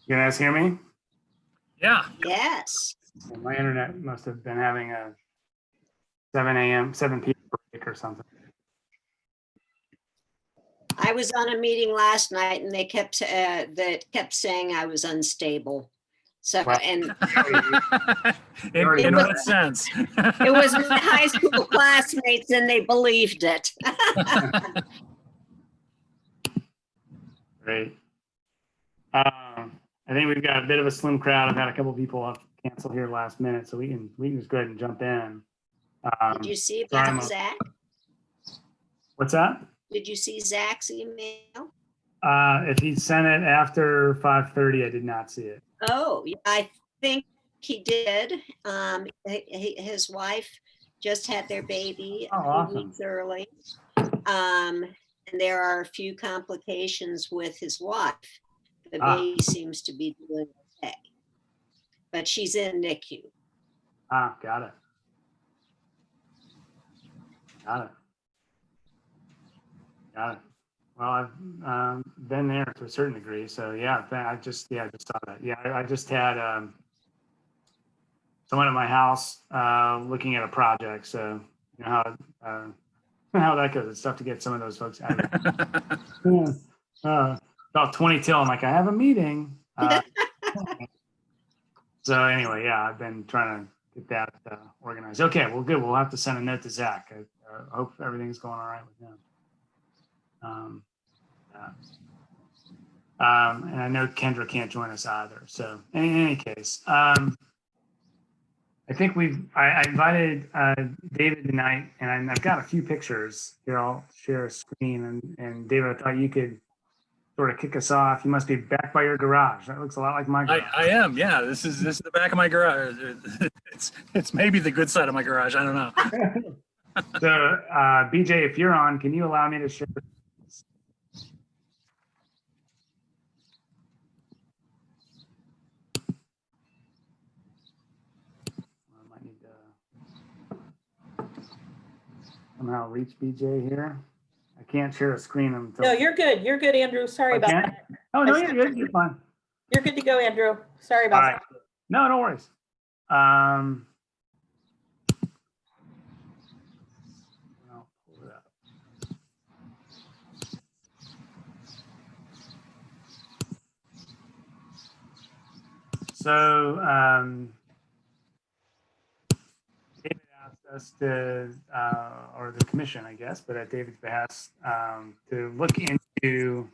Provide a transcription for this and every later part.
You guys hear me? Yeah. Yes. Well, my internet must have been having a 7 p.m. break or something. I was on a meeting last night and they kept saying I was unstable. So, Well, and In what sense? it was my high school classmates and they believed it. Great. I think we've got a bit of a slim crowd. I've had a couple people have to cancel here last minute, so we can just go ahead and jump in. Did you see sorry, about Zach? What's that? Did you see Zach's email? If he sent it after 5:30, I did not see it. Oh, I think he did. His wife just had their baby a few awesome. weeks early. And there are a few complications with his wife. The baby seems to be doing okay, but she's in NICU. Got it. Well, I've been there to a certain degree, so yeah, I just saw that. Yeah, I just had someone at my house looking at a project, so you know how that goes. It's tough to get some of those folks out of it. About 20 till, I'm like, I have a meeting. So anyway, yeah, I've been trying to get that organized. Okay, well, good. We'll have to send a note to Zach. I hope everything's going all right with him. And I know Kendra can't join us either. So in any case, I think I invited David tonight, and I've got a few pictures here. I'll share a screen, and David, I thought you could sort of kick us off. You must be back by your garage. That looks a lot like my garage. I am. Yeah, this is the back of my garage. It's maybe the good side of my garage. I don't know. So BJ, if you're on, can you allow me to share? I might need to somehow reach BJ here. I can't share a screen until. No, you're good. You're good, Andrew. Sorry about that. Oh, no, you're good. You're fine. You're good to go, Andrew. Sorry about that. No, no worries. I'll pull it up. So, David asked us to, or the commission, I guess, but at David's behest, to look into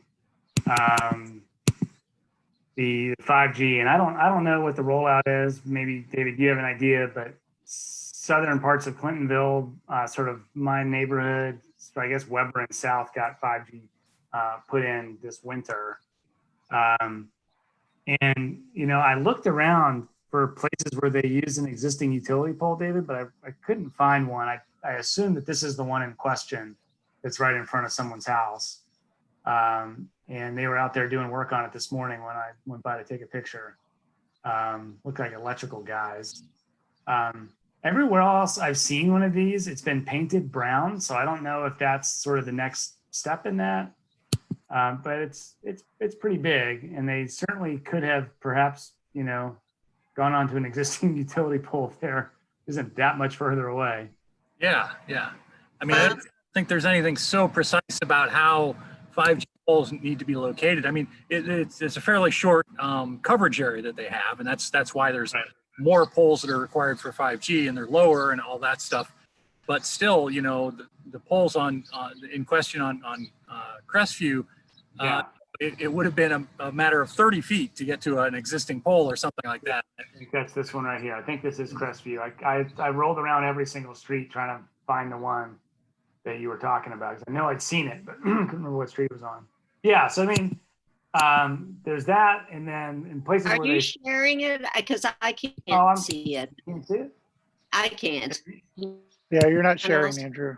the 5G. And I don't know what the rollout is. Maybe David, you have an idea, but southern parts of Clintonville, sort of my neighborhood, so I guess Weber and South got 5G put in this winter. And, you know, I looked around for places where they use an existing utility pole, David, but I couldn't find one. I assume that this is the one in question that's right in front of someone's house. And they were out there doing work on it this morning when I went by to take a picture. Looked like electrical guys. Everywhere else I've seen one of these, it's been painted brown. So I don't know if that's sort of the next step in that. But it's pretty big, and they certainly could have perhaps, you know, gone on to an existing utility pole if there isn't that much further away. Yeah. I mean, I don't think there's anything so precise about how 5G poles need to be located. I mean, it's a fairly short coverage area that they have, and that's why there's more poles that are required for 5G, and they're lower and all that stuff. But still, you know, the poles in question on Crestview, it would have been a matter of 30 feet to get to an existing pole or something like that. I think that's this one right here. I think this is Crestview. I rolled around every single street trying to find the one that you were talking about, because I know I'd seen it, but I couldn't remember what street it was on. Yeah, so I mean, there's that, and then in places Are where you sharing it? Because I can't see it. Can you see it? I can't. Yeah, you're not sharing, Andrew.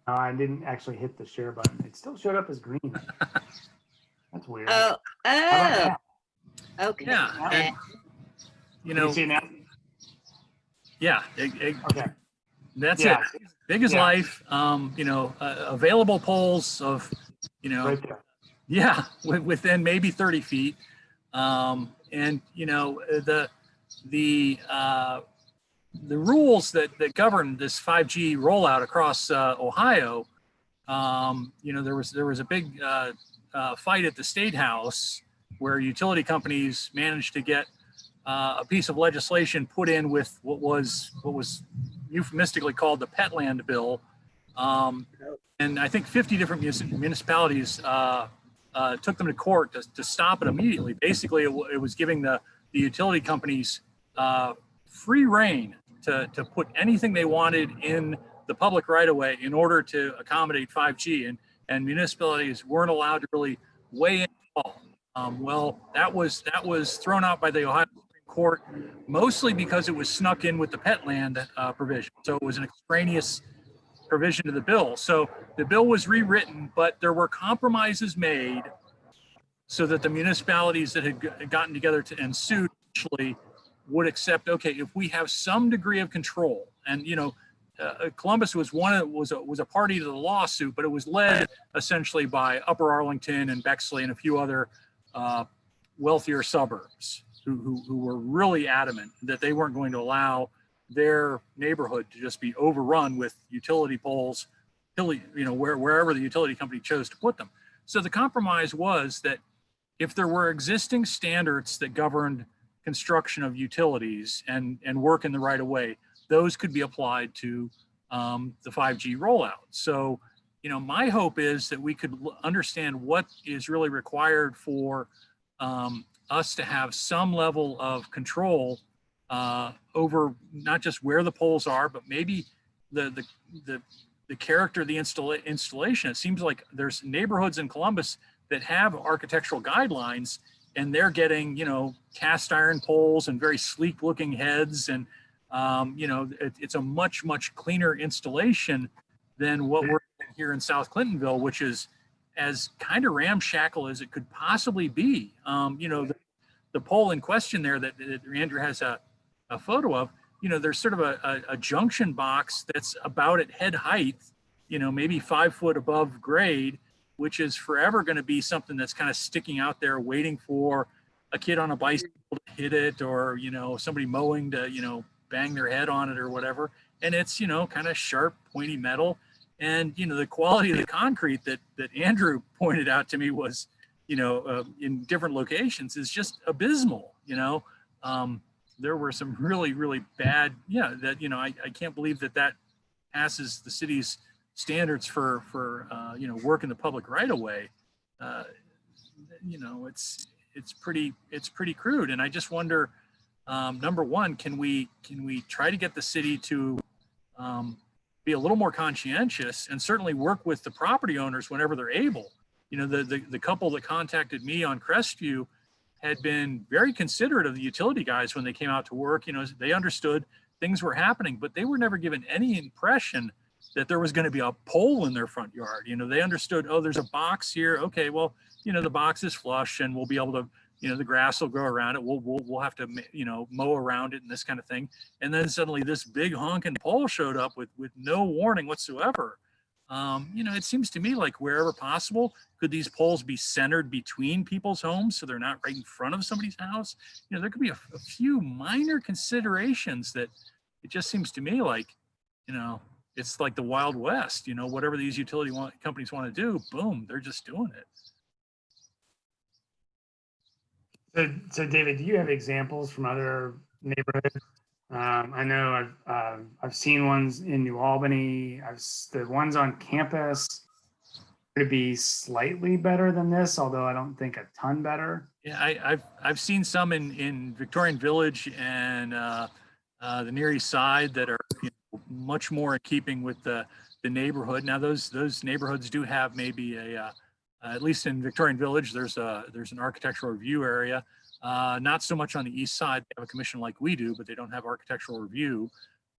No, I didn't actually hit the share button. It still showed up as green. That's weird. Oh, okay. Yeah, and, you know, you see it now? Yeah, okay. That's it. Big as life. You know, available poles of, you know, right there. Yeah, within maybe 30 feet. And the rules that govern this 5G rollout across Ohio, there was a big fight at the State House where utility companies managed to get a piece of legislation put in with what was euphemistically called the Petland bill, and I think 50 different municipalities took them to court to stop it immediately. Basically, it was giving the utility companies free reign to put anything they wanted in the public right of way in order to accommodate 5G, and municipalities weren't allowed to really weigh in at all. Well, that was thrown out by the Ohio Supreme Court, mostly because it was snuck in with the Petland provision. So it was an extraneous provision to the bill. So the bill was rewritten, but there were compromises made so that the municipalities that had gotten together and sued actually would accept, okay, if we have some degree of control, and Columbus was a party to the lawsuit, but it was led essentially by Upper Arlington and Bexley and a few other wealthier suburbs who were really adamant that they weren't going to allow their neighborhood to just be overrun with utility poles, wherever the utility company chose to put them. So the compromise was that if there were existing standards that governed construction of utilities and work in the right of way, those could be applied to the 5G rollout. So, my hope is that we could understand what is really required for us to have some level of control over not just where the poles are, but maybe the character of the installation. It seems like there's neighborhoods in Columbus that have architectural guidelines, and they're getting, cast iron poles and very sleek looking heads. And, it's a much, much cleaner installation than what we're here in South Clintonville, which is as kind of ramshackle as it could possibly be. The pole in question there that Andrew has a photo of, there's sort of a junction box that's about at head height, maybe 5 foot above grade, which is forever going to be something that's kind of sticking out there waiting for a kid on a bicycle to hit it, or, somebody mowing to, bang their head on it or whatever. And it's, kind of sharp, pointy metal. And, the quality of the concrete that Andrew pointed out to me was, in different locations is just abysmal. There were some really, really bad, I can't believe that passes the city's standards for work in the public right of way. It's pretty crude. And I just wonder, number one, can we try to get the city to be a little more conscientious and certainly work with the property owners whenever they're able? The couple that contacted me on Crestview had been very considerate of the utility guys when they came out to work. They understood things were happening, but they were never given any impression that there was going to be a pole in their front yard. They understood, oh, there's a box here. Okay, well, the box is flush and we'll be able to, the grass will grow around it. We'll have to, mow around it and this kind of thing. And then suddenly this big honking pole showed up with no warning whatsoever. It seems to me like wherever possible, could these poles be centered between people's homes so they're not right in front of somebody's house? There could be a few minor considerations that it just seems to me like, it's like the Wild West. Whatever these utility companies want to do, boom, they're just doing it. So David, do you have examples from other neighborhoods? I know I've seen ones in New Albany. The ones on campus could be slightly better than this, although I don't think a ton better. Yeah, I've seen some in Victorian Village and the Near East Side that are much more in keeping with the neighborhood. Now those neighborhoods do have maybe at least in Victorian Village, there's an architectural review area. Not so much on the east side. They have a commission like we do, but they don't have architectural review.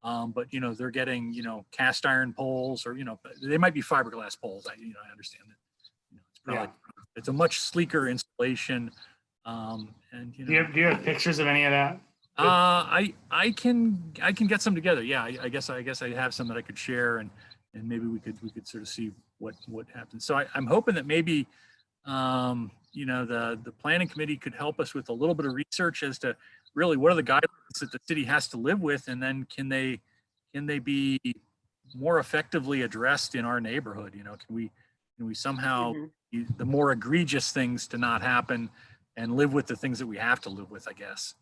But they're getting cast iron poles, or they might be fiberglass poles. I understand that. It's probably it's a much sleeker installation. And do you have pictures of any of that? I can get some together. Yeah, I guess I have some that I could share, and maybe we could sort of see what happens. So I'm hoping that maybe you know, the planning committee could help us with a little bit of research as to really what are the guidelines that the city has to live with, and then can they be more effectively addressed in our neighborhood? You know, can we somehow Mhm. the more egregious things to not happen and live with the things that we have to live with, I guess.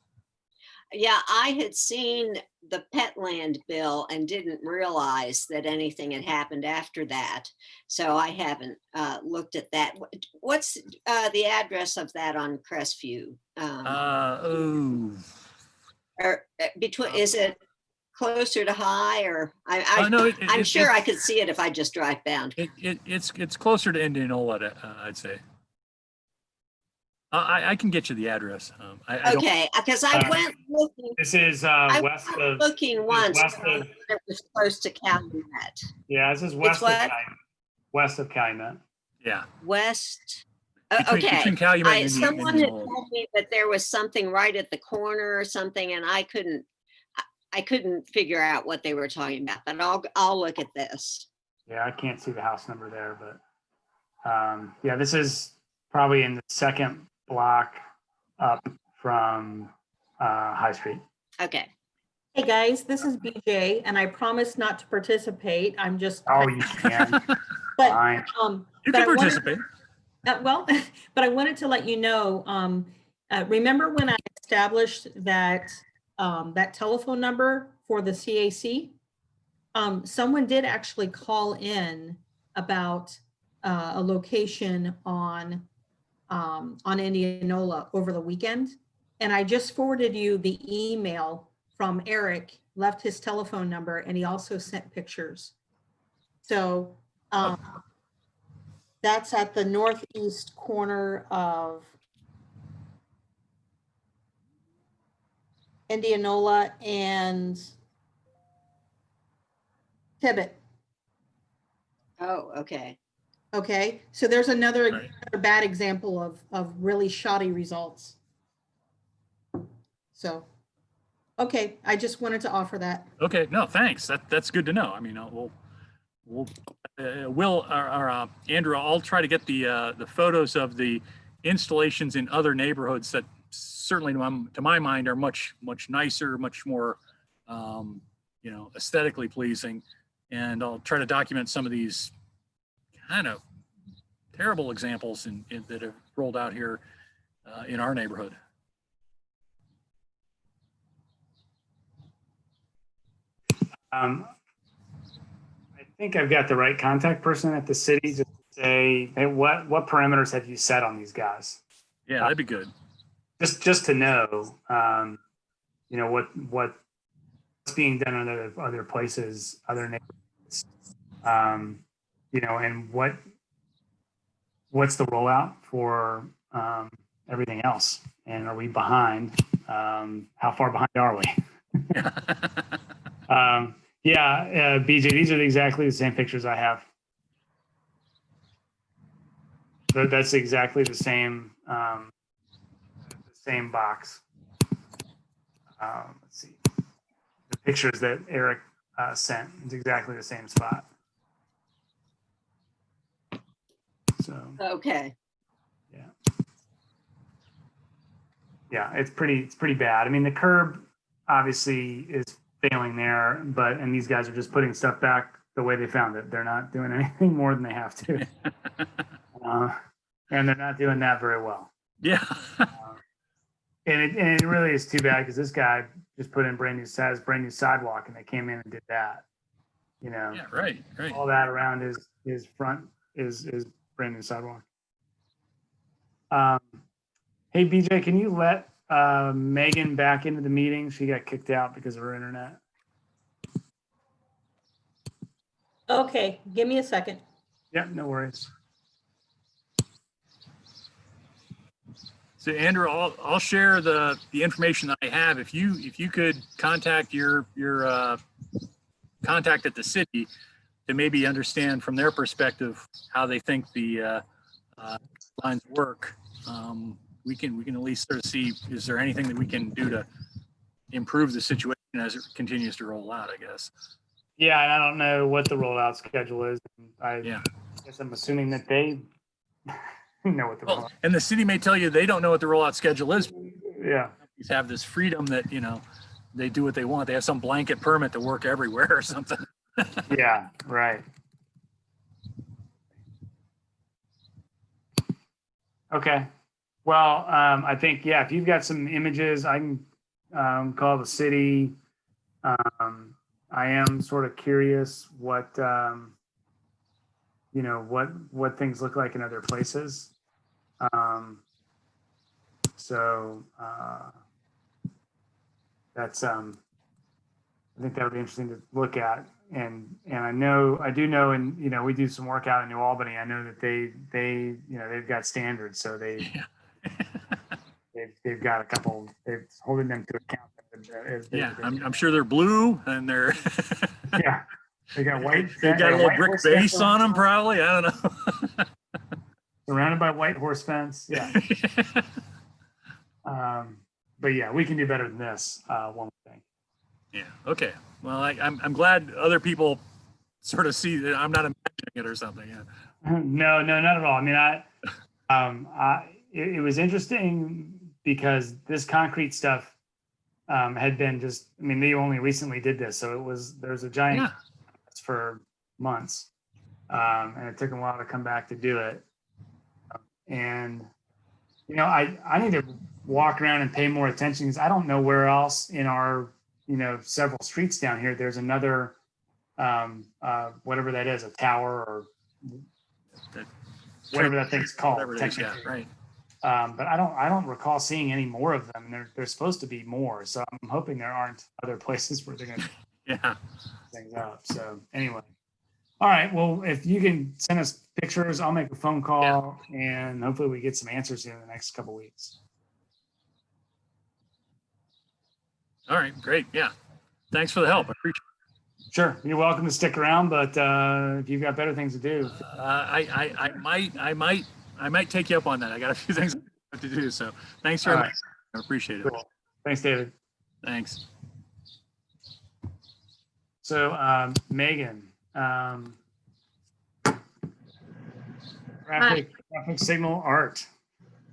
Yeah, I had seen the Petland bill and didn't realize that anything had happened after that. So I haven't looked at that. What's the address of that on Crestview? Oh, Or between, is it closer to High or no, I'm sure I could see it if I just drive bound. it's closer to Indianola, I'd say. I can get you the address. I don't. Okay, because I went looking, This is I west went of, looking once, west but of, it was close to Calumet. yeah, this is west of what? West of Calumet. Yeah. West. Between Calumet and Someone had Indianola. told me that there was something right at the corner or something, and I couldn't figure out what they were talking about. But I'll look at this. Yeah, I can't see the house number there, but yeah, this is probably in the second block up from High Street. Okay. Hey, guys, this is BJ, and I promise not to participate. I'm just. Oh, you can. But, Fine. You but can I wanted- participate. Well, but I wanted to let you know, remember when I established that, that telephone number for the CAC? Someone did actually call in about a location on Indianola over the weekend. And I just forwarded you the email from Eric, left his telephone number, and he also sent pictures. So that's at the northeast corner of Indianola and Tibbet. Oh, okay. Okay, so there's another Right. bad example of really shoddy results. So, okay, I just wanted to offer that. Okay, no, thanks. That's good to know. I mean, Andrew, I'll try to get the photos of the installations in other neighborhoods that certainly to my mind are much nicer, much more aesthetically pleasing, and I'll try to document some of these kind of terrible examples that have rolled out here in our neighborhood. I think I've got the right contact person at the city just to say, hey, what parameters have you set on these guys? Yeah, that'd be good. Just to know, what's being done in other places, other neighborhoods, and what's the rollout for everything else, and are we behind? How far behind are we? BJ, these are exactly the same pictures I have. That's exactly the same box. Let's see. The pictures that Eric sent is exactly the same spot. So. Okay. Yeah, it's pretty bad. I mean, the curb obviously is failing there, and these guys are just putting stuff back the way they found it. They're not doing anything more than they have to. And they're not doing that very well. Yeah. And it really is too bad because this guy just put in brand new sidewalk, and they came in and did that. Yeah, right. All that around his front is brand new sidewalk. Hey, BJ, can you let Megan back into the meeting? She got kicked out because of her internet. Okay, give me a second. Yeah, no worries. So Andrew, I'll share the information that I have. If you could contact your contact at the city to maybe understand from their perspective how they think the lines work, we can at least sort of see, is there anything that we can do to improve the situation as it continues to roll out, I guess. Yeah, and I don't know what the rollout schedule is. I Yeah. guess I'm assuming that they know what the Well, and the city may tell you they don't know what the rollout schedule is. yeah. Companies have this freedom that, they do what they want. They have some blanket permit to work everywhere or something. Yeah, right. Okay. Well, I think, yeah, if you've got some images, I can call the city. I am sort of curious what, what things look like in other places. So that's, I think that would be interesting to look at. And I do know, and, we do some work out in New Albany. I know that they've got standards. So they've got a couple, they're holding them to account. Yeah, I'm sure they're blue and they're Yeah, they got white. they got a little brick horse base fence on them, probably. I don't know. surrounded by white horse fence. Yeah. But yeah, we can do better than this. One thing. Yeah. Okay. Well, I'm glad other people sort of see that I'm not imagining it or something. Yeah. No, not at all. I mean, it was interesting because this concrete stuff had been just, I mean, they only recently did this. So there's a giant for months. And it took them a while to come back to do it. And, I need to walk around and pay more attention because I don't know where else in our, several streets down here, there's another, whatever that is, a tower or whatever that thing's called. Whatever it is, yeah, right. But I don't recall seeing any more of them. There's supposed to be more. So I'm hoping there aren't other places where they're going to things up. So anyway. All right. Well, if you can send us pictures, I'll make a phone call and hopefully we get some answers in the next couple of weeks. All right. Great. Yeah. Thanks for the help. I appreciate it. Sure. You're welcome to stick around, but if you've got better things to do. I might take you up on that. I got a few things to do. So thanks very much. I appreciate it. Cool. Thanks, David. Thanks. So Megan, graphic signal art.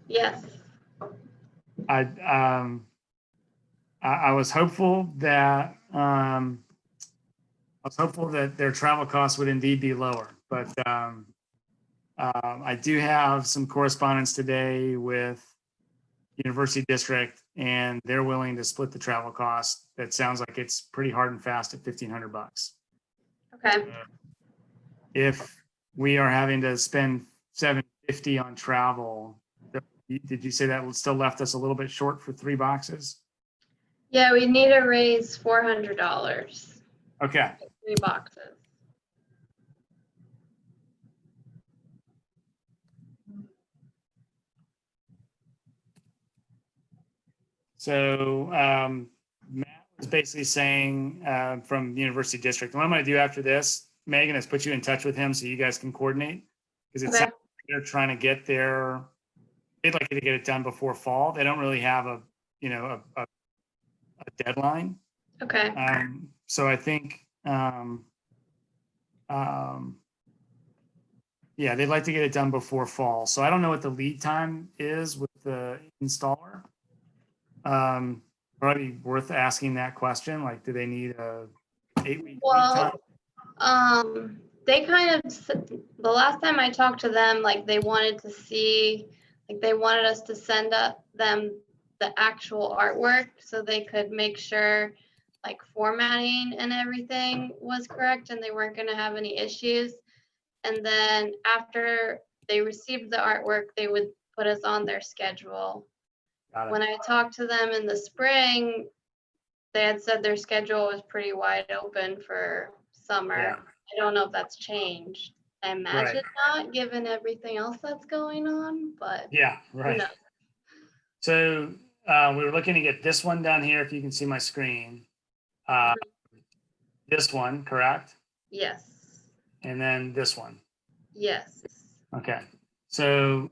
Yes. I was hopeful that their travel costs would indeed be lower, but I do have some correspondence today with University District, and they're willing to split the travel cost. That sounds like it's pretty hard and fast at $1,500. Okay. If we are having to spend $750 on travel, did you say that still left us a little bit short for 3 boxes? Yeah, we need to raise $400. Okay. 3 boxes. So Matt was basically saying from the University District, what I'm going to do after this, Megan, is put you in touch with him so you guys can coordinate, because it's Okay. they're trying to get they'd like to get it done before fall. They don't really have a deadline. Okay. So I think yeah, they'd like to get it done before fall. So I don't know what the lead time is with the installer. Probably worth asking that question. Like, do they need a 8-week lead time? Well, they kind of, the last time I talked to them, like they wanted to see, like they wanted us to send up them the actual artwork so they could make sure like formatting and everything was correct and they weren't going to have any issues. And then after they received the artwork, they would put us on their schedule. When I talked to them in the spring, they had said their schedule was pretty wide open for summer. Yeah. I don't know if that's changed. I imagine not, given everything else that's going on, but Yeah, who right. knows? So we were looking to get this one down here, if you can see my screen. This one, correct? Yes. And then this one. Yes. Okay. So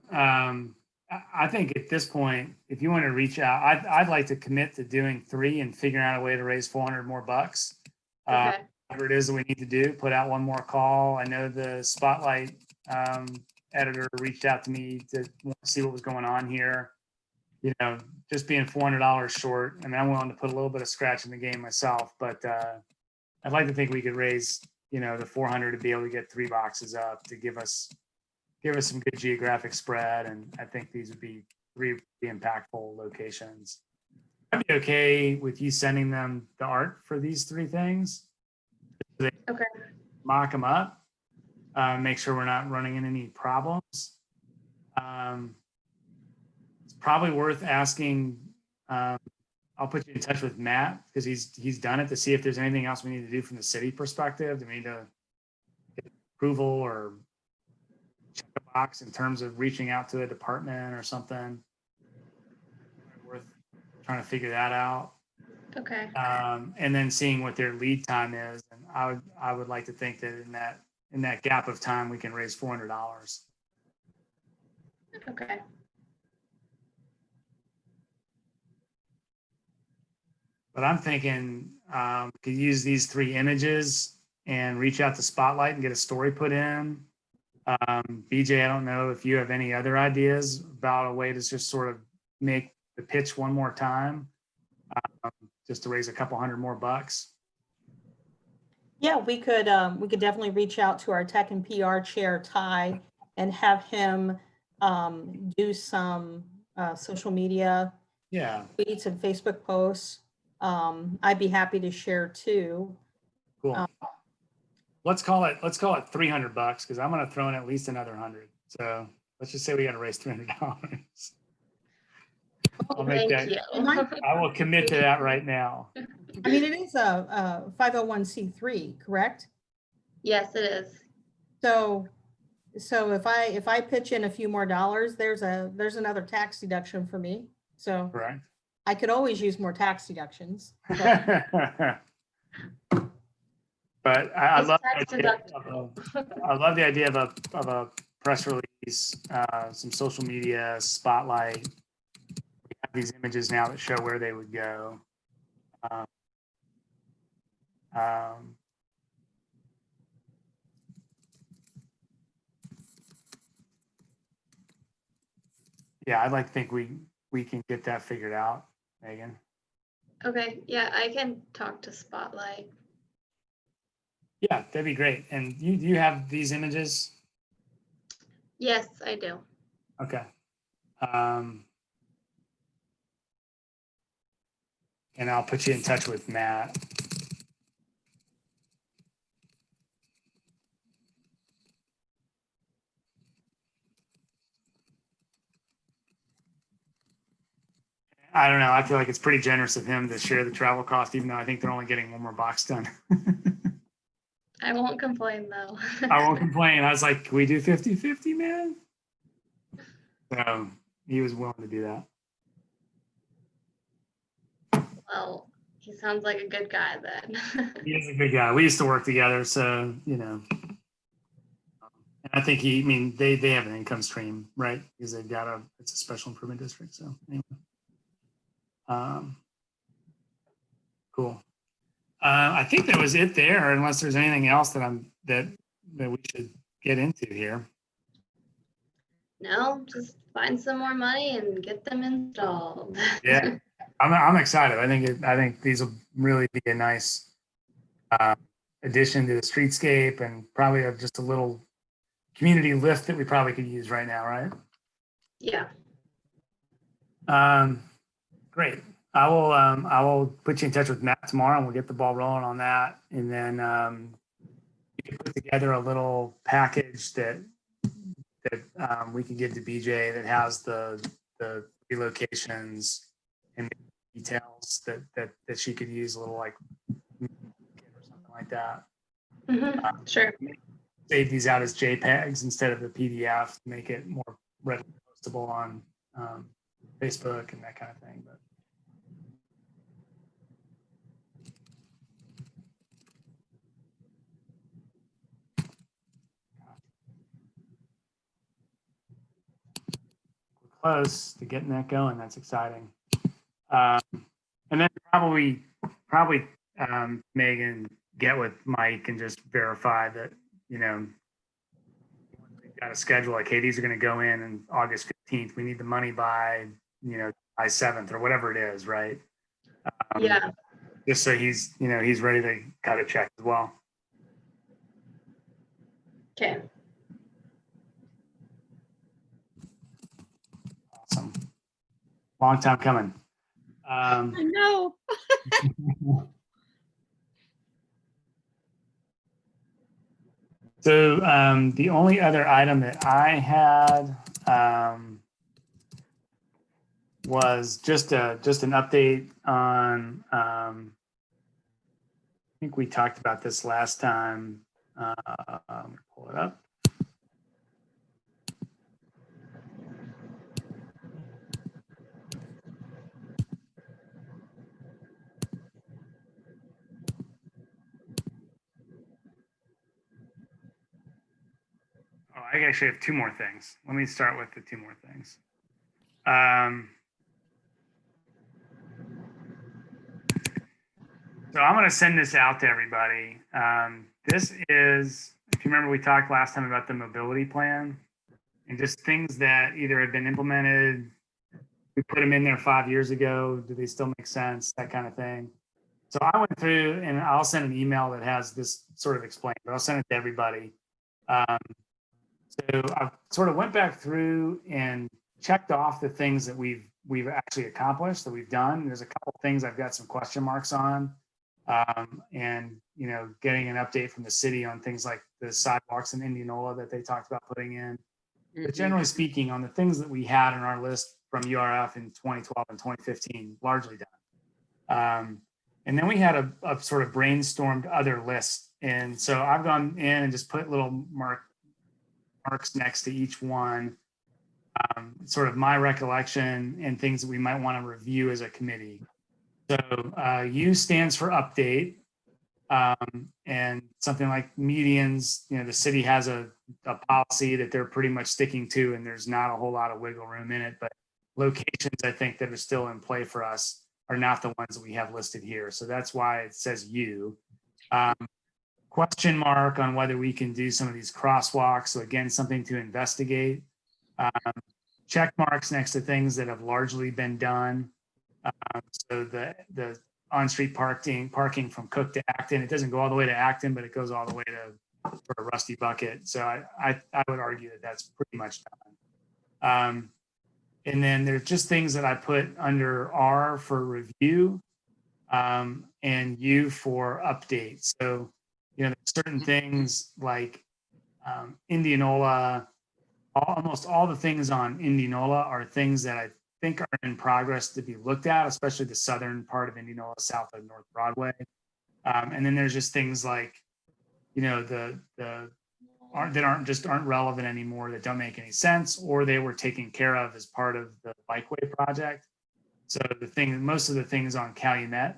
I think at this point, if you want to reach out, I'd like to commit to doing 3 and figuring out a way to raise 400 more bucks. Okay. Whatever it is that we need to do, put out one more call. I know the spotlight editor reached out to me to see what was going on here. You know, just being $400 short. I mean, I'm willing to put a little bit of scratch in the game myself, but I'd like to think we could raise, you know, the 400 to be able to get 3 boxes up to give us some good geographic spread. And I think these would be 3 impactful locations. I'd be okay with you sending them the art for these 3 things. Okay. Mock them up, make sure we're not running into any problems. It's probably worth asking. I'll put you in touch with Matt because he's done it, to see if there's anything else we need to do from the city perspective. Do we need to get approval or check a box in terms of reaching out to a department or something? Worth trying to figure that out. Okay. And then seeing what their lead time is. And I would like to think that in that gap of time, we can raise $400. Okay. But I'm thinking could use these 3 images and reach out to Spotlight and get a story put in. BJ, I don't know if you have any other ideas about a way to just sort of make the pitch one more time, just to raise a couple hundred more bucks. Yeah, we could definitely reach out to our tech and PR chair, Ty, and have him do some social media Yeah, tweets and Facebook posts. I'd be happy to share too. cool. Let's call it $300 because I'm going to throw in at least another 100. So let's just say we got to raise $300. I'll make Thank that. you. I will commit to that right now. I mean, it is a 501c3, correct? Yes, it is. So if I pitch in a few more dollars, there's another tax deduction for me. So Correct. I could always use more tax deductions. But I It's love tax the idea I love the idea of a press release, some social media spotlight. We have these images now that show where they would go. Yeah, I'd like to think we can get that figured out, Megan. Okay, yeah, I can talk to Spotlight. Yeah, that'd be great. And you have these images? Yes, I do. Okay. And I'll put you in touch with Matt. I don't know. I feel like it's pretty generous of him to share the travel cost, even though I think they're only getting 1 more box done. I won't complain though. I won't complain. I was like, can we do 50-50, man? So he was willing to do that. Well, he sounds like a good guy then. He is a good guy. We used to work together, so you know. And I think they have an income stream, right? Because they've got it's a special improvement district. So anyway. Cool. I think that was it there, unless there's anything else that we should get into here. No, just find some more money and get them installed. Yeah, I'm excited. I think these will really be a nice addition to the streetscape, and probably just a little community lift that we probably could use right now, right? Yeah. Great. I will put you in touch with Matt tomorrow, and we'll get the ball rolling on that. And then we can put together a little package that we can give to BJ that has the relocations and details that she could use, a little like or something like that. Mm-hmm. Sure. Save these out as JPEGs instead of the PDF to make it more readily postable on Facebook and that kind of thing. But close to getting that going. That's exciting. And then probably Megan, get with Mike and just verify that, you know, got a schedule like, hey, these are going to go in August 15th. We need the money by, by 7th or whatever it is, right? Yeah. Just so he's ready to cut a check as well. Okay. Awesome. Long time coming. I know. So the only other item that I had was just an update on. I think we talked about this last time. I'm gonna pull it up. Oh, I actually have two more things. Let me start with the two more things. So I'm going to send this out to everybody. This is, if you remember, we talked last time about the mobility plan and just things that either have been implemented, we put them in there 5 years ago, do they still make sense, that kind of thing. So I went through and I'll send an email that has this sort of explained, but I'll send it to everybody. So I sort of went back through and checked off the things that we've actually accomplished, that we've done. There's a couple things I've got some question marks on. And getting an update from the city on things like the sidewalks in Indianola that they talked about putting in. But generally speaking, on the things that we had on our list from URF in 2012 and 2015, largely done. And then we had a sort of brainstormed other list. And so I've gone in and just put little marks next to each one, sort of my recollection and things that we might want to review as a committee. So U stands for update, and something like medians, the city has a policy that they're pretty much sticking to, and there's not a whole lot of wiggle room in it, but locations I think that are still in play for us are not the ones that we have listed here. So that's why it says U. Question mark on whether we can do some of these crosswalks. So again, something to investigate. Check marks next to things that have largely been done. So the on-street parking from Cook to Acton, it doesn't go all the way to Acton, but it goes all the way to sort of Rusty Bucket. So I would argue that that's pretty much done. And then there's just things that I put under R for review, and U for update. So, there's certain things like Indianola, almost all the things on Indianola are things that I think are in progress to be looked at, especially the southern part of Indianola, south of North Broadway. And then there's just things like, that aren't relevant anymore, that don't make any sense, or they were taken care of as part of the bikeway project. So most of the things on Calumet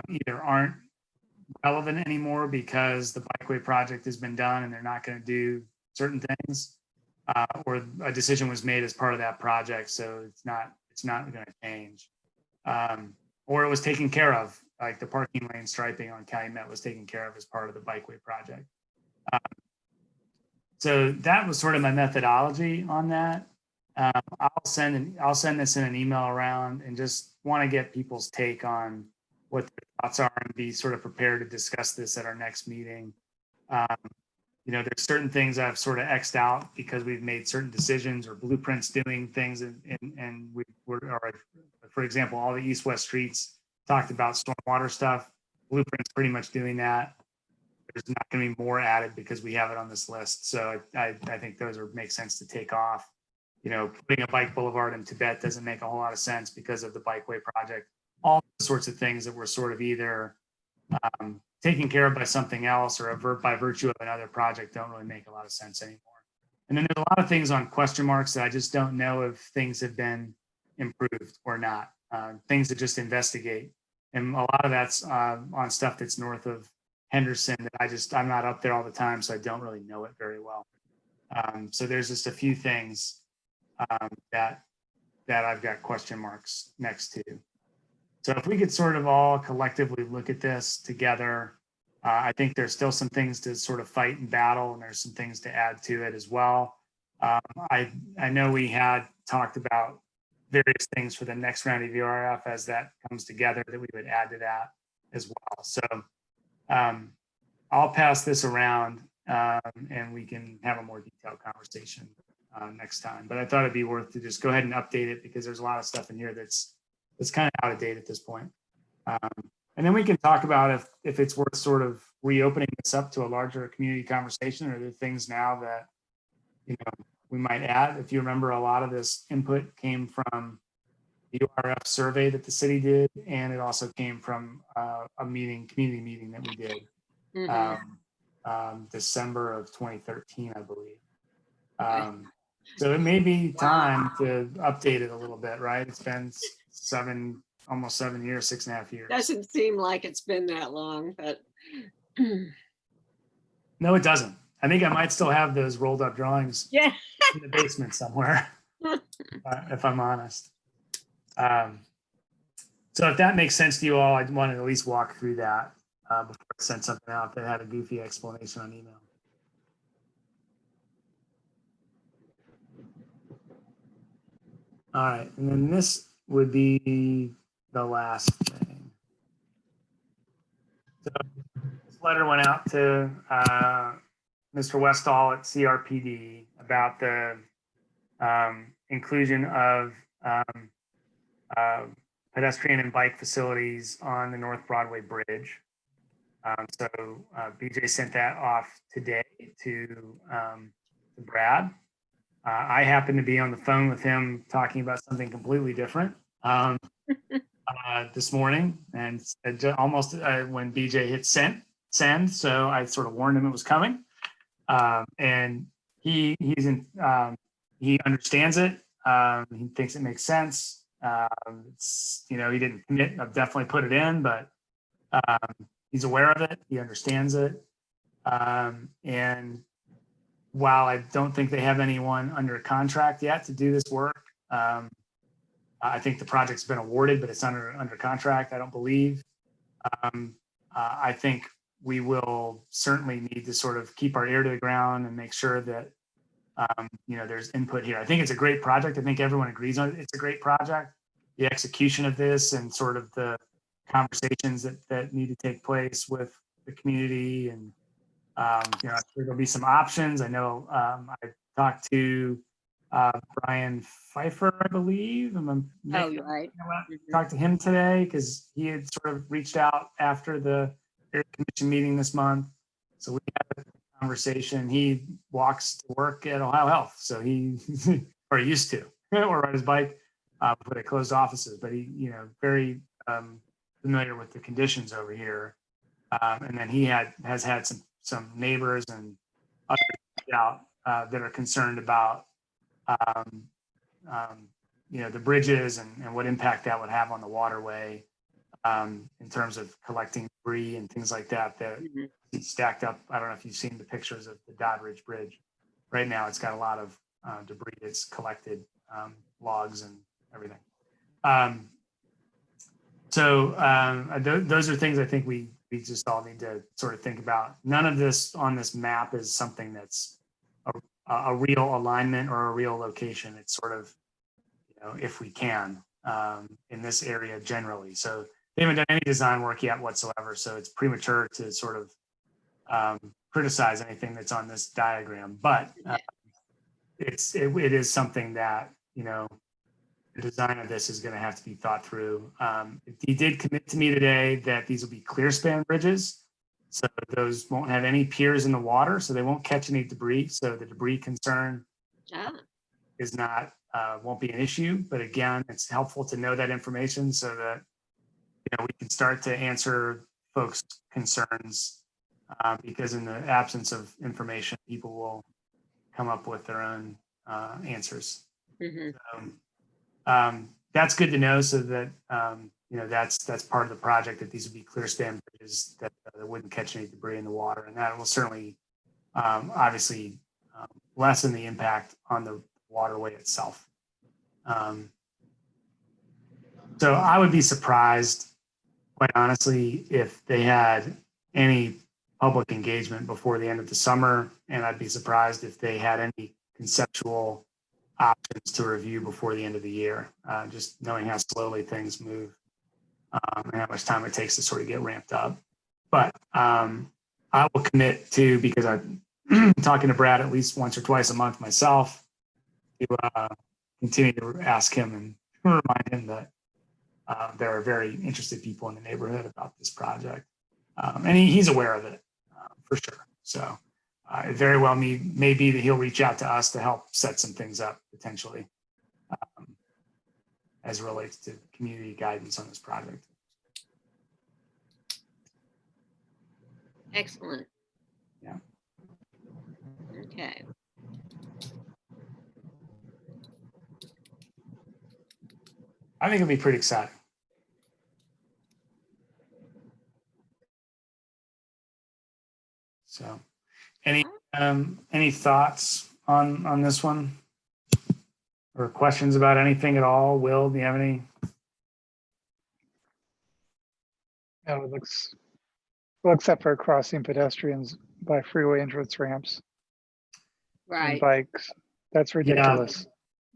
either aren't relevant anymore because the bikeway project has been done and they're not going to do certain things, or a decision was made as part of that project, so it's not going to change, or it was taken care of, like the parking lane striping on Calumet was taken care of as part of the bikeway project. So that was sort of my methodology on that. I'll send this in an email around and just want to get people's take on what their thoughts are and be sort of prepared to discuss this at our next meeting. There's certain things I've sort of X'd out because we've made certain decisions or blueprints doing things, and for example, all the east-west streets talked about stormwater stuff. Blueprint's pretty much doing that. There's not going to be more added because we have it on this list. So I think those make sense to take off. Putting a bike boulevard in Tibet doesn't make a whole lot of sense because of the bikeway project. All the sorts of things that were sort of either taken care of by something else or by virtue of another project don't really make a lot of sense anymore. And then there's a lot of things on question marks that I just don't know if things have been improved or not. Things to just investigate. And a lot of that's on stuff that's north of Henderson that I'm not up there all the time, so I don't really know it very well. So there's just a few things that I've got question marks next to. So if we could sort of all collectively look at this together, I think there's still some things to sort of fight and battle, and there's some things to add to it as well. I know we had talked about various things for the next round of URF as that comes together that we would add to that as well. So I'll pass this around and we can have a more detailed conversation next time. But I thought it'd be worth to just go ahead and update it because there's a lot of stuff in here that's kind of out of date at this point. And then we can talk about if it's worth sort of reopening this up to a larger community conversation, or are there things now that, you know, we might add. If you remember, a lot of this input came from the URF survey that the city did, and it also came from a community meeting that we did December of 2013, I believe. So it may be time to update it a little bit, right? It's been almost 7 years, 6.5 years. Doesn't seem like it's been that long, but. No, it doesn't. I think I might still have those rolled up drawings Yeah. in the basement somewhere, if I'm honest. So if that makes sense to you all, I'd want to at least walk through that before I send something out that had a goofy explanation on email. All right, and then this would be the last thing. So this letter went out to Mr. Westall at CRPD about the inclusion of pedestrian and bike facilities on the North Broadway Bridge. So BJ sent that off today to Brad. I happened to be on the phone with him talking about something completely different this morning, and almost when BJ hit send, so I sort of warned him it was coming, and he understands it. He thinks it makes sense. It's, you know, he didn't commit. I've definitely put it in, but he's aware of it. He understands it, and while I don't think they have anyone under contract yet to do this work, I think the project's been awarded, but it's under contract, I don't believe. I think we will certainly need to sort of keep our ear to the ground and make sure that, you know, there's input here. I think it's a great project. I think everyone agrees on it. It's a great project. The execution of this and sort of the conversations that need to take place with the community, and you know, there'll be some options. I know I talked to Brian Pfeiffer, I believe. Oh, right. Talked to him today because he had sort of reached out after the Air Commission meeting this month. So we had a conversation. He walks to work at Ohio Health, so he or he used to, or ride his bike before they closed offices. But he, you know, very familiar with the conditions over here. And then he has had some neighbors and others out that are concerned about you know, the bridges and what impact that would have on the waterway in terms of collecting debris and things like that stacked up. I don't know if you've seen the pictures of the Doddridge Bridge. Right now, it's got a lot of debris that's collected, logs and everything. Those are things I think we just all need to sort of think about. None of this on this map is something that's a real alignment or a real location. It's sort of, you know, if we can in this area generally. So they haven't done any design work yet whatsoever. So it's premature to sort of criticize anything that's on this diagram. But it is something that, you know, the design of this is going to have to be thought through. He did commit to me today that these will be clear span bridges. So those won't have any piers in the water, so they won't catch any debris. So the debris concern is not, won't be an issue. But again, it's helpful to know that information so that, you know, we can start to answer folks' concerns because in the absence of information, people will come up with their own answers. So, that's good to know, so that you know, that's part of the project, that these would be clear span bridges that wouldn't catch any debris in the water, and that will certainly obviously lessen the impact on the waterway itself. So I would be surprised, quite honestly, if they had any public engagement before the end of the summer, and I'd be surprised if they had any conceptual options to review before the end of the year, just knowing how slowly things move and how much time it takes to sort of get ramped up. But I will commit to, because I'm talking to Brad at least once or twice a month myself, to continue to ask him and remind him that there are very interested people in the neighborhood about this project. And he's aware of it for sure. So it very well may be that he'll reach out to us to help set some things up potentially as it relates to community guidance on this project. Excellent. Yeah. Okay. I think it'll be pretty exciting. So, any thoughts on this one, or questions about anything at all? Will, do you have any? No, it looks, well, except for crossing pedestrians by freeway entrance ramps and Right. bikes. That's ridiculous.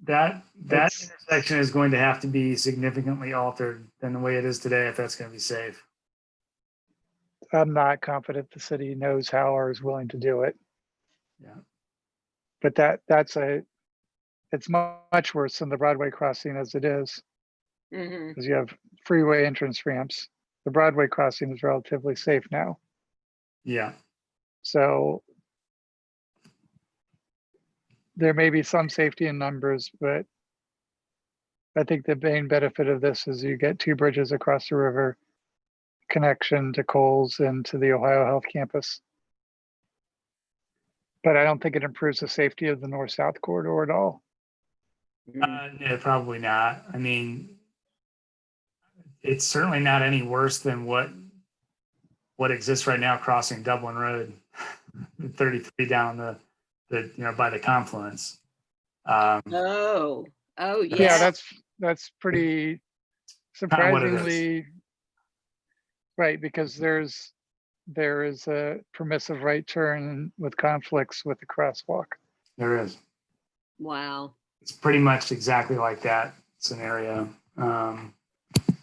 That It's- intersection is going to have to be significantly altered than the way it is today if that's going to be safe. I'm not confident the city knows how or is willing to do it. Yeah. But it's much worse than the Broadway crossing as it is, Hmm. because you have freeway entrance ramps. The Broadway crossing is relatively safe now. Yeah. So there may be some safety in numbers, but I think the main benefit of this is you get two bridges across the river, connection to Coles and to the Ohio Health Campus. But I don't think it improves the safety of the north-south corridor at all. No, probably not. I mean, it's certainly not any worse than what exists right now crossing Dublin Road, 33 down the by the confluence. Oh, Yeah, yeah. that's pretty Kinda what it is. surprisingly right, because there is a permissive right turn with conflicts with the crosswalk. There is. Wow. It's pretty much exactly like that scenario. And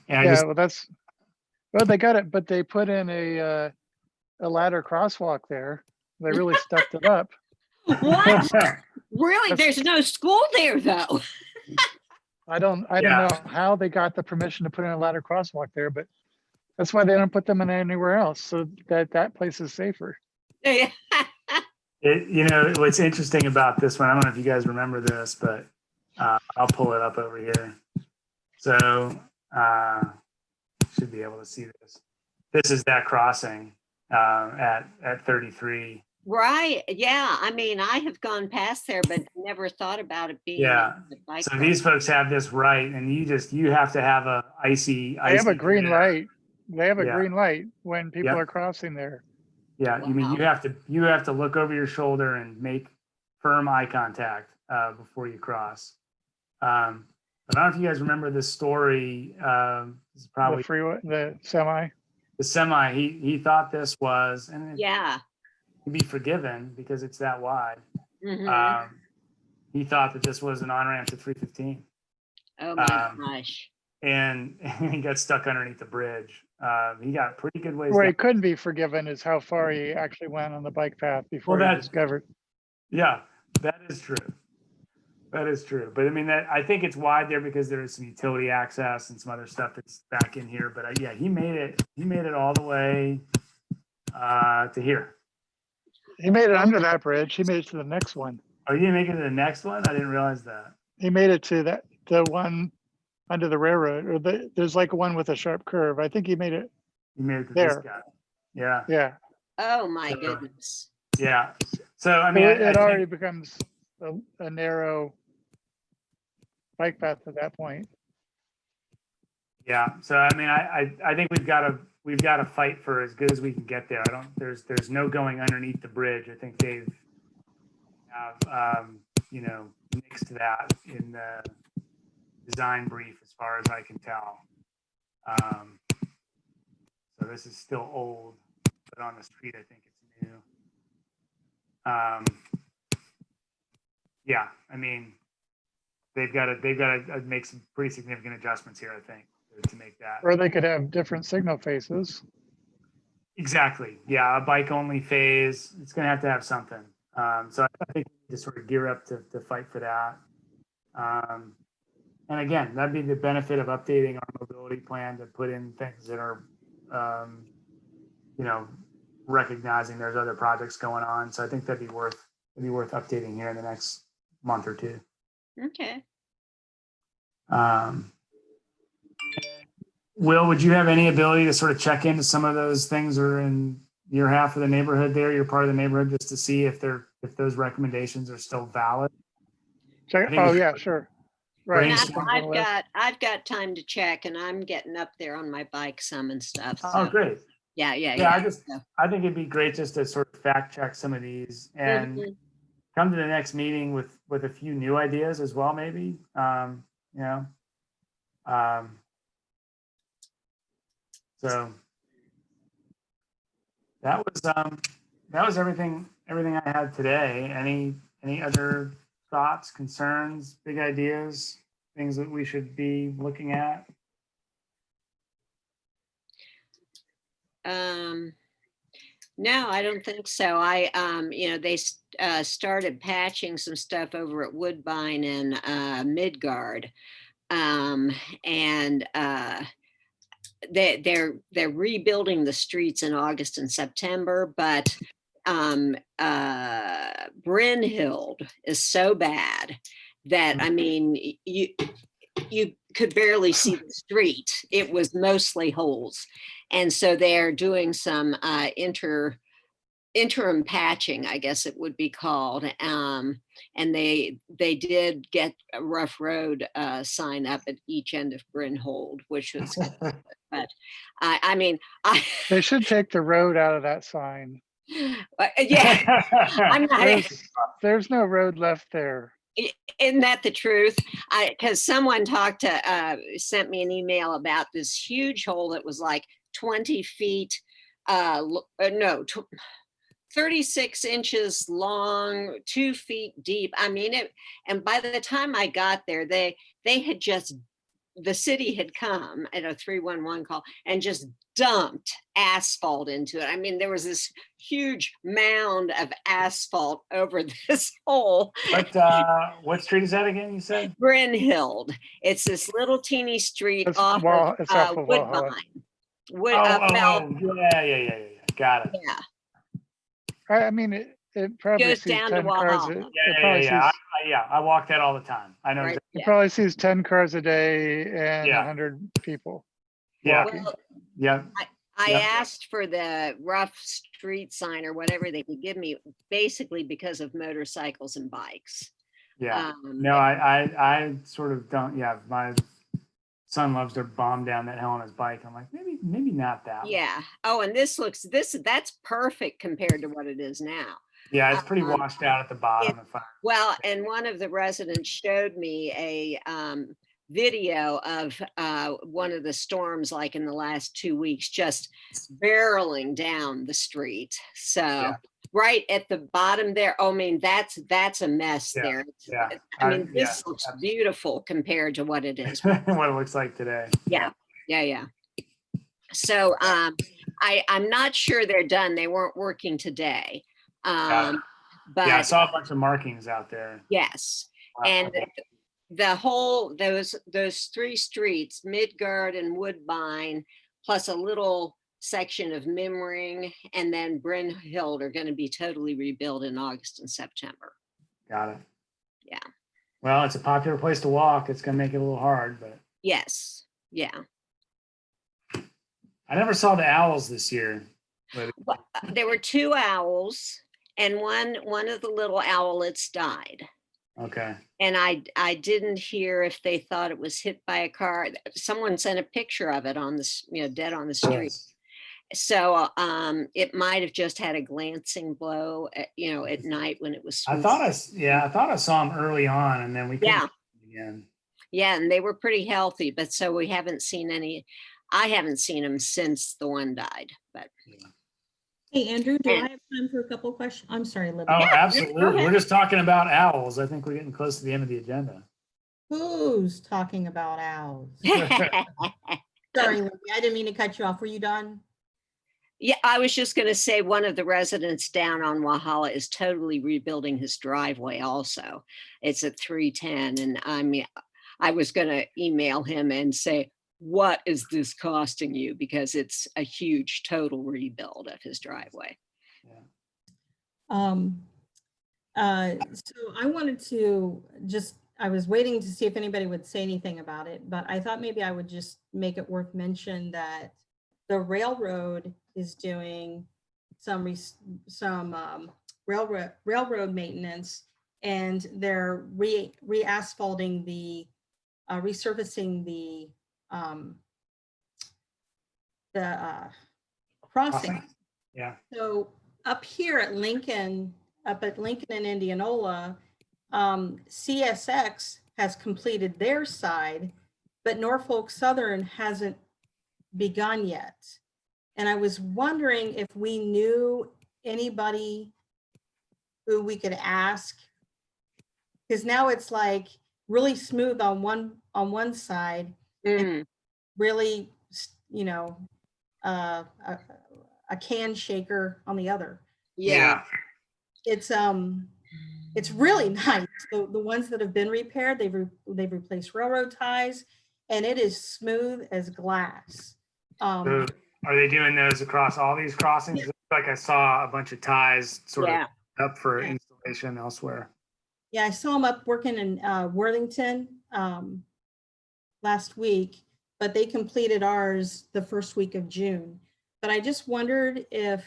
I Yeah, just, well, they got it, but they put in a ladder crosswalk there. They really stepped it up. What? Really? That's- There's no school there though. I don't Yeah. know how they got the permission to put in a ladder crosswalk there, but that's why they don't put them in anywhere else, so that place is safer. what's interesting about this one, I don't know if you guys remember this, but I'll pull it up over here. So should be able to see this. This is that crossing at 33. Right. Yeah. I mean, I have gone past there, but never thought about it being. Yeah. a bike So road. these folks have this right, and you have to have a icy. They have a green glare. light. They have a Yeah. green light when people Yep. are crossing there. Yeah, you mean Wow. you have to look over your shoulder and make firm eye contact before you cross. But I don't know if you guys remember this story. It's probably The freeway, the semi. the semi. He thought this was, and it Yeah. can be forgiven because it's that wide. Mhm. He thought that this was an on ramp to 315, Oh my gosh. and he got stuck underneath the bridge. He got pretty good ways. Where down. he couldn't be forgiven is how far he actually went on the bike path before Well, he that- discovered. Yeah, that is true. That is true. But I mean, I think it's wide there because there is some utility access and some other stuff that's back in here. But yeah, he made it all the way to here. He made it under that bridge. He made it to the next one. Oh, you didn't make it to the next one? I didn't realize that. He made it to the one under the railroad, or there's like one with a sharp curve. I think he made it. You made it to There. this guy. Yeah. Yeah. Oh my So- goodness. Yeah. So I mean, it I already think, becomes a narrow bike path at that point. yeah. So I mean, I think we've got to fight for as good as we can get there. There's no going underneath the bridge. I think they've have nixed that in the design brief as far as I can tell. So this is still old, but on the street I think it's Yeah, I mean, they've got to make some pretty significant adjustments here, I think, to make that. Or they could have different signal faces. Exactly. Yeah, a bike only phase. It's going to have something. So I think we need to sort of gear up to fight for that. And again, that'd be the benefit of updating our mobility plan to put in things that are, recognizing there's other projects going on. So I think it'd be worth updating here in the next month or two. Okay. Will, would you have any ability to sort of check into some of those things that are in your half of the neighborhood there, your part of the neighborhood, just to see if those recommendations are still valid? Oh, yeah, sure. Right. Now, I've got time to check, and I'm getting up there on my bike some and stuff. Oh, So. great. Yeah. I think it'd be great just to sort of fact check some of these and come to the next meeting with a few new ideas as well, maybe. So that was everything I had today. Any other thoughts, concerns, big ideas, things that we should be looking at? No, I don't think so. They started patching some stuff over at Woodbine and Midgard, and they're rebuilding the streets in August and September, but Brynhild is so bad that, I mean, you could barely see the street. It was mostly holes. And so they're doing some interim patching, I guess it would be called. And they did get a rough road sign up at each end of Brynhild, which was good. But They should take the road out of that sign. Yeah, I'm not. There's no road left there. Isn't that the truth? Because someone sent me an email about this huge hole that was like 20 feet, 36 inches long, 2 feet deep. I mean, and by the time I got there, the city had come at a 311 call and just dumped asphalt into it. I mean, there was this huge mound of asphalt over this hole. What street is that again, you said? Brynhild. It's this little teeny street off of Woodbine. Yeah. Got it. Yeah. I mean, it probably Goes sees down 10 to cars. Walhalla. I walk that all the time. I know. Right, It probably sees 10 cars a day and 100 people. Yeah. Well, Yeah. I asked for the rough street sign or whatever they could give me, basically because of motorcycles and bikes. Yeah. No, I sort of don't. Yeah, my son loves to bomb down that hill on his bike. I'm like, maybe not that. Yeah. Oh, and that's perfect compared to what it is now. Yeah, it's pretty washed out at the bottom. Well, and one of the residents showed me a video of one of the storms, like in the last 2 weeks, just barreling down the street. So right at the bottom there, I mean, that's a mess there. Yeah. I mean, this looks beautiful compared to what it is. What it looks like today. Yeah. So I'm not sure they're done. They weren't working today. But I saw a bunch of markings out there. Yes. And the whole, those 3 streets, Midgard and Woodbine, plus a little section of Mimring and then Brynhild are going to be totally rebuilt in August and September. Got it. Yeah. Well, it's a popular place to walk. It's going to make it a little hard, but. Yes. Yeah. I never saw the owls this year. Well, there were 2 owls and one of the little owlets died. Okay. And I didn't hear if they thought it was hit by a car. Someone sent a picture of it on this, dead on the street. Yes. So it might have just had a glancing blow at night when it was. I thought I saw them early on, and then we couldn't see them again. Yeah, and they were pretty healthy, but so we haven't seen any. I haven't seen them since the one died, but. Hey, Andrew, do And- I have time for a couple questions? I'm sorry, Libby. Oh, Yeah, absolutely. go ahead. We're just talking about owls. I think we're getting close to the end of the agenda. Who's talking about owls? Sorry, Libby, I didn't mean to cut you off. Were you done? Yeah, I was just going to say one of the residents down on Wahala is totally rebuilding his driveway also. It's at 310. And I mean, I was going to email him and say, what is this costing you? Because it's a huge total rebuild of his driveway. So I wanted to just, I was waiting to see if anybody would say anything about it, but I thought maybe I would just make it worth mention that the railroad is doing some railroad maintenance, and they're re-asphalting the resurfacing the crossing. Yeah. So up here at Lincoln, up at Lincoln and Indianola, CSX has completed their side, but Norfolk Southern hasn't begun yet. And I was wondering if we knew anybody who we could ask, because now it's like really smooth on one side, Mm, really, you know, a can shaker on the other. yeah. It's really nice. The ones that have been repaired, they've replaced railroad ties, and it is smooth as glass. So are they doing those across all these crossings? It looked like I saw a bunch of ties sort Yeah. of up for Yeah. installation elsewhere. Yeah, I saw them up working in Worthington last week, but they completed ours the first week of June. But I just wondered if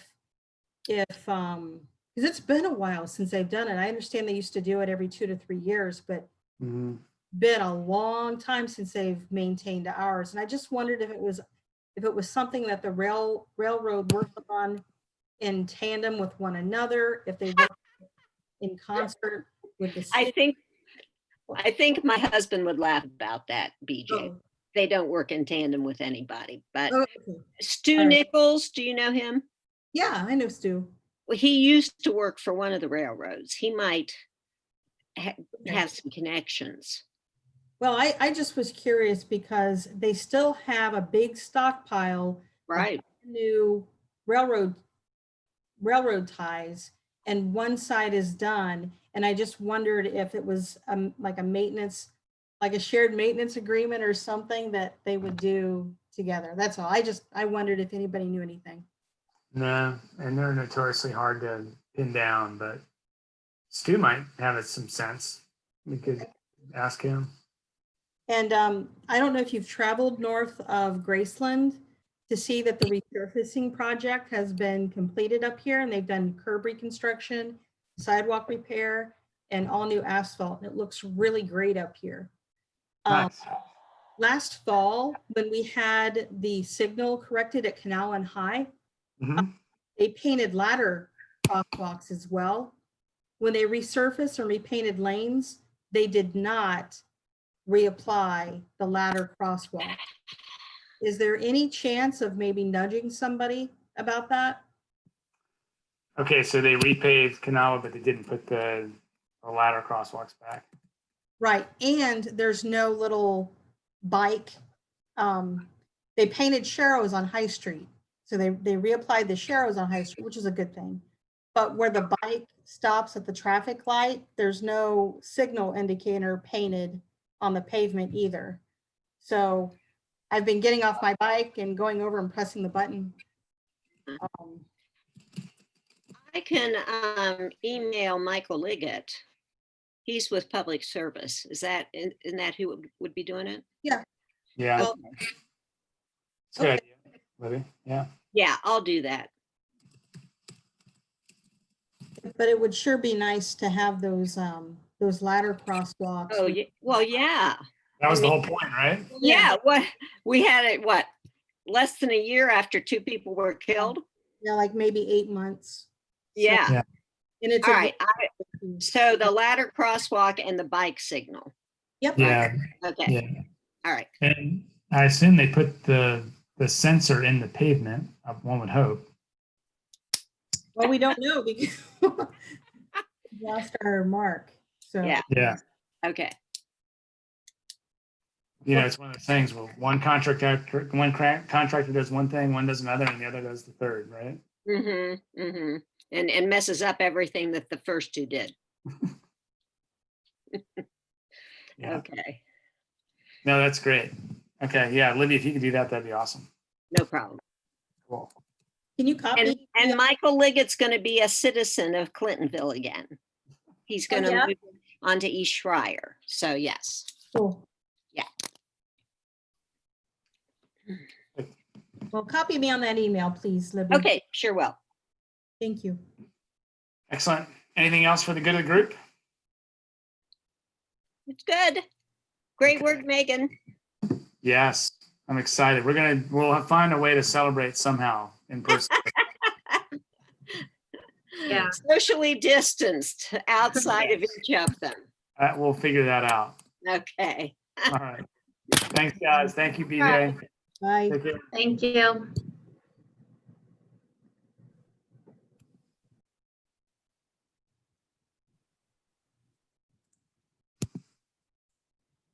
because it's been a while since they've done it. I understand they used to do it every 2 to 3 years, but Mhm. been a long time since they've maintained ours. And I just wondered if it was something that the railroad worked on in tandem with one another, if they worked in concert with the I city. think my husband would laugh about that, BJ. Oh, They don't work in tandem with anybody. But okay. Stu All right. Nichols, do you know him? Yeah, I know Stu. Well, he used to work for one of the railroads. He might Okay. have some connections. Well, I just was curious because they still have a big stockpile Right. of new railroad ties, and one side is done. And I just wondered if it was like a maintenance, like a shared maintenance agreement or something that they would do together. That's all. I wondered if anybody knew anything. No, and they're notoriously hard to pin down, but Stu might have some sense. We could ask him. And I don't know if you've traveled north of Graceland to see that the resurfacing project has been completed up here, and they've done curb reconstruction, sidewalk repair, and all new asphalt. And it looks really great up here. Nice. Last fall, when we had the signal corrected at Canal and High, Mhm. they painted ladder crosswalks as well. When they resurfaced and repainted lanes, they did not reapply the ladder crosswalk. Is there any chance of maybe nudging somebody about that? Okay, so they repaved Canal, but they didn't put the ladder crosswalks back. Right, and there's no little bike. They painted sharrows on High Street. So they reapplied the sharrows on High Street, which is a good thing. But where the bike stops at the traffic light, there's no signal indicator painted on the pavement either. So I've been getting off my bike and going over and pressing the button. I can email Michael Liggett. He's with Public Service. Isn't that who would be doing it? Yeah. Well, It's a good idea, Libby. Yeah. Yeah, I'll do that. but it would sure be nice to have those ladder crosswalks. Oh, yeah. Well, yeah. That was the whole point, right? Yeah. What we had it, what, less than a year after 2 people were killed? Yeah, like maybe 8 months. Yeah. Yeah. And it's All a right. So the ladder crosswalk and the bike signal. Yep. Yeah. Okay. Yeah. All right. And I assume they put the sensor in the pavement, one would hope. Well, we don't know because we lost our mark. So Yeah. Yeah. Okay. You know, it's one of those things where one contractor does one thing, one does another, and the other does the third, right? Mm-hmm, mm-hmm. And messes up everything that the first two did. Yeah. Okay, No, that's great. Okay. Yeah. Libby, if you could do that, that'd be awesome. no problem. Cool. can you copy? And Michael Liggett's going to be a citizen of Clintonville again. He's going to yeah? move onto East Schreier. So yes. Cool. Yeah. Well, copy me on that email, please, Libby. Okay, sure will. Thank you. Excellent. Anything else for the good of the group? It's good. Great Okay. work, Megan. Yes. I'm excited. We'll find a way to celebrate somehow in person. Yeah. Socially distanced outside of each of them. We'll figure that out. Okay. All right. Thanks, guys. Thank you, BJ. Bye. Take care. Thank you.